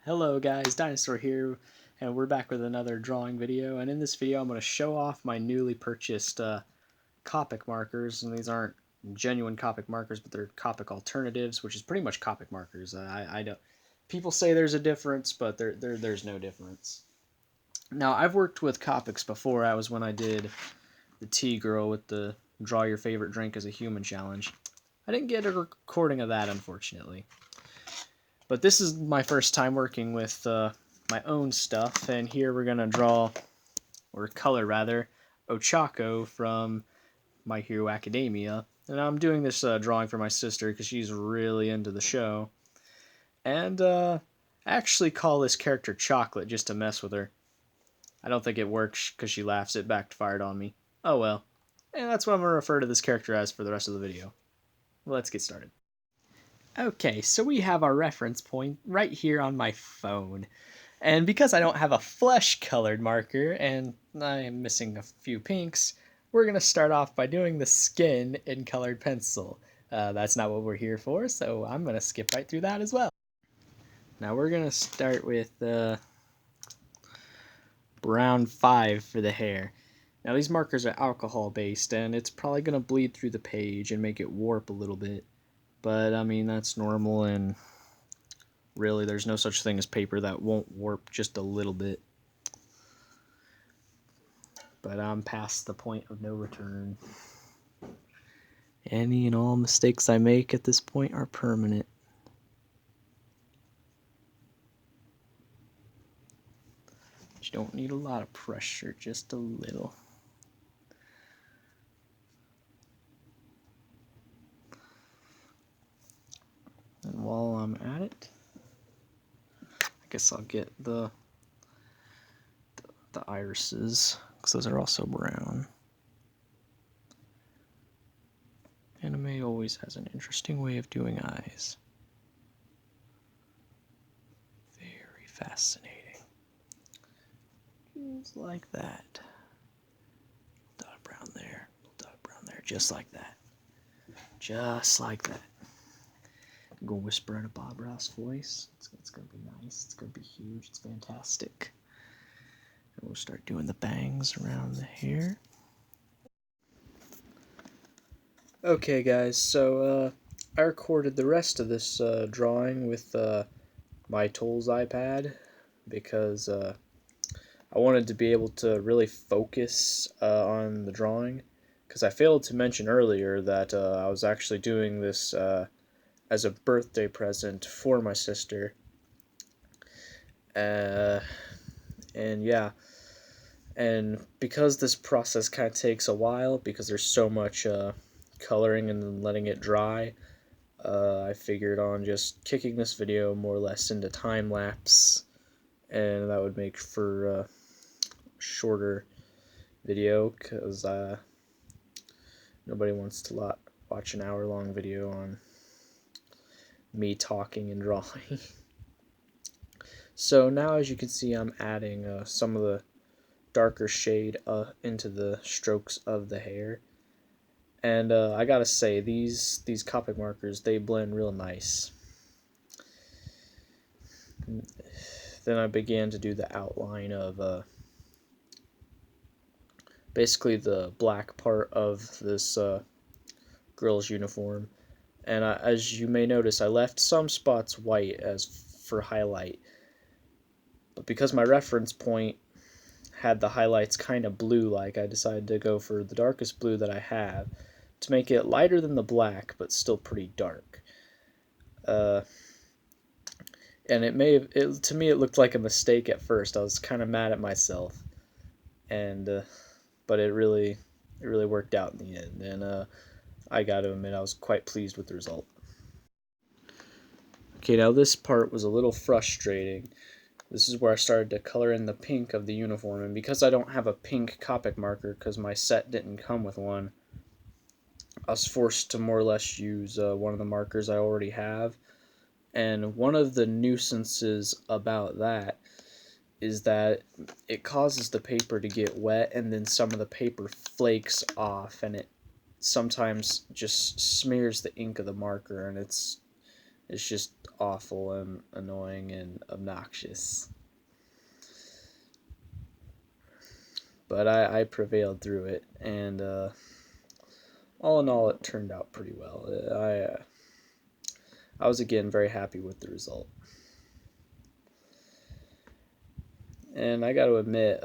Hello guys, Dinosaur here, and we're back with another drawing video. And in this video I'm going to show off my newly purchased Copic markers. And these aren't genuine Copic markers, but they're Copic alternatives, which is pretty much Copic markers. I don't. People say there's a difference, but there's no difference. Now, I've worked with Copics before. That was when I did the T-Girl with the Draw Your Favorite Drink as a Human challenge. I didn't get a recording of that, unfortunately. But this is my first time working with my own stuff, and here we're going to draw, or color rather, Ochaco from My Hero Academia. And I'm doing this drawing for my sister because she's really into the show. And I actually call this character Chocolate just to mess with her. I don't think it works because she laughs. It backfired on me. Oh well. And that's what I'm going to refer to this character as for the rest of the video. Let's get started. Okay, so we have our reference point right here on my phone. And because I don't have a flesh-colored marker, and I am missing a few pinks, we're going to start off by doing the skin in colored pencil. That's not what we're here for, so I'm going to skip right through that as well. Now we're going to start with brown 5 for the hair. Now these markers are alcohol-based, and it's probably going to bleed through the page and make it warp a little bit. But, I mean, that's normal, and really there's no such thing as paper that won't warp just a little bit. But I'm past the point of no return. Any and all mistakes I make at this point are permanent. You don't need a lot of pressure, just a little. And while I'm at it, I guess I'll get the irises, because those are also brown. Anime always has an interesting way of doing eyes. Very fascinating. Just like that. Dot of brown there, dot of brown there, just like that. Just like that. I'm going to whisper in a Bob Ross voice. It's going to be nice. It's going to be huge. It's fantastic. And we'll start doing the bangs around the hair. Okay, guys. So I recorded the rest of this drawing with my Tools iPad because I wanted to be able to really focus on the drawing. Because I failed to mention earlier that I was actually doing this as a birthday present for my sister. And yeah, and because this process kind of takes a while, because there's so much coloring and then letting it dry, I figured on just kicking this video more or less into time-lapse, and that would make for a shorter video, because nobody wants to watch an hour-long video on me talking and drawing. So now, as you can see, I'm adding some of the darker shade into the strokes of the hair. And I gotta say, these Copic markers, they blend real nice. Then I began to do the outline of basically the black part of this girl's uniform. And as you may notice, I left some spots white as for highlight. But because my reference point had the highlights kind of blue-like, I decided to go for the darkest blue that I have to make it lighter than the black, but still pretty dark. And to me, it looked like a mistake at first. I was kind of mad at myself, and but it really worked out in the end. And I got to admit, I was quite pleased with the result. Okay, now this part was a little frustrating. This is where I started to color in the pink of the uniform, and because I don't have a pink Copic marker, because my set didn't come with one, I was forced to more or less use one of the markers I already have. And one of the nuisances about that is that it causes the paper to get wet, and then some of the paper flakes off, and it sometimes just smears the ink of the marker, and it's It's just awful and annoying and obnoxious. But I prevailed through it, and all in all, it turned out pretty well. I was again very happy with the result. And I got to admit,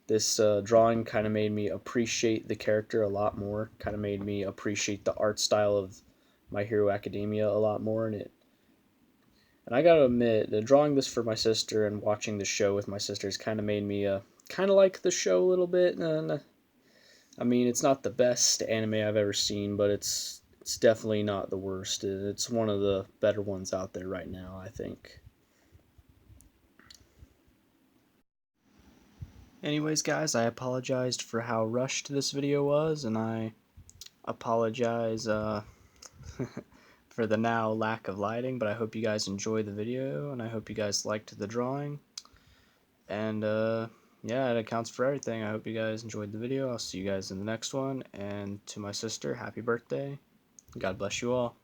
this drawing kind of made me appreciate the character a lot more. Kind of made me appreciate the art style of My Hero Academia a lot more. And I got to admit, drawing this for my sister and watching the show with my sisters kind of made me kind of like the show a little bit. And I mean, it's not the best anime I've ever seen, but it's definitely not the worst. It's one of the better ones out there right now, I think. Anyways, guys, I apologized for how rushed this video was, and I apologize for the now lack of lighting, but I hope you guys enjoyed the video, and I hope you guys liked the drawing. And yeah, it accounts for everything. I hope you guys enjoyed the video. I'll see you guys in the next one, and to my sister, happy birthday. God bless you all.